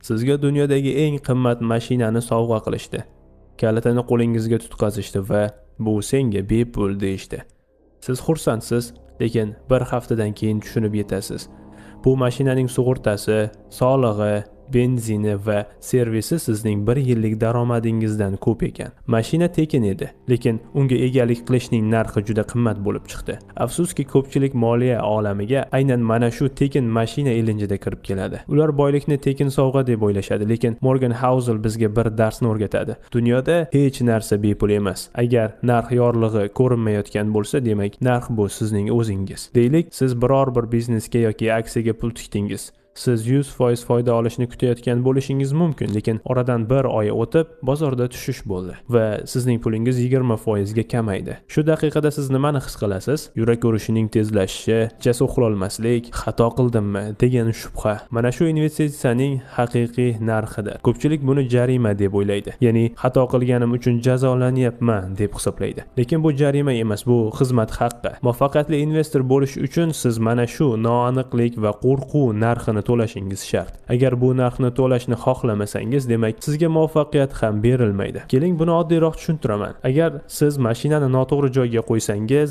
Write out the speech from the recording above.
Sizga dunyodagi eng qimmat mashinani sovg'a qilishdi. Kalitini qo'lingizga tutqazishdi va bu senga bepul deyishdi. Siz xursandsiz, lekin bir haftadan keyin tushunib yetasiz. Bu mashinaning sug'urtasi, solig'i, benzini va servisi sizning 1 yillik daromadingizdan ko'p ekan. Mashina tekin edi, lekin unga egalik qilishning narxi juda qimmat bo'lib chiqdi. Afsuski, ko'pchilik moliya olamiga aynan mana shu tekin mashina ilinjida kirib keladi. Ular boylikni tekin sovg'a deb o'ylashadi, lekin Morgan Housel bizga bir darsni o'rgatadi. Dunyoda hech narsa bepul emas. Agar narx yorlig'i ko'rinmayotgan bo'lsa, demak, narx bu sizning o'zingiz. Deylik, siz biror bir biznesga yoki aksiyaga pul tikdingiz. Siz 100% foyda olishni kutayotgan bo'lishingiz mumkin, lekin oradan 1 oy o'tib bozorda tushish bo'ldi va sizning pulingiz 20% ga kamaydi. Shu daqiqada siz nimani his qilasiz? Yurak urishining tezlashishi, kechasi uxlolmaslik, xato qildimmi degan shubha. Mana shu investitsiyaning haqiqiy narxidir. Ko'pchilik buni jarima deb o'ylaydi. Ya'ni xato qilganim uchun jazolanyapman deb hisoblaydi. Lekin bu jarima emas, bu xizmat haqqi. Muvaffaqiyatli investor bo'lish uchun siz mana shu noaniqlik va qo'rquv narxini to'lashingiz shart. Agar bu narxni to'lashni xohlamasangiz, demak sizga muvaffaqiyat ham berilmaydi. Keling, buni oddiyroq tushuntiraman. Agar siz mashinani noto'g'ri joyga qo'ysangiz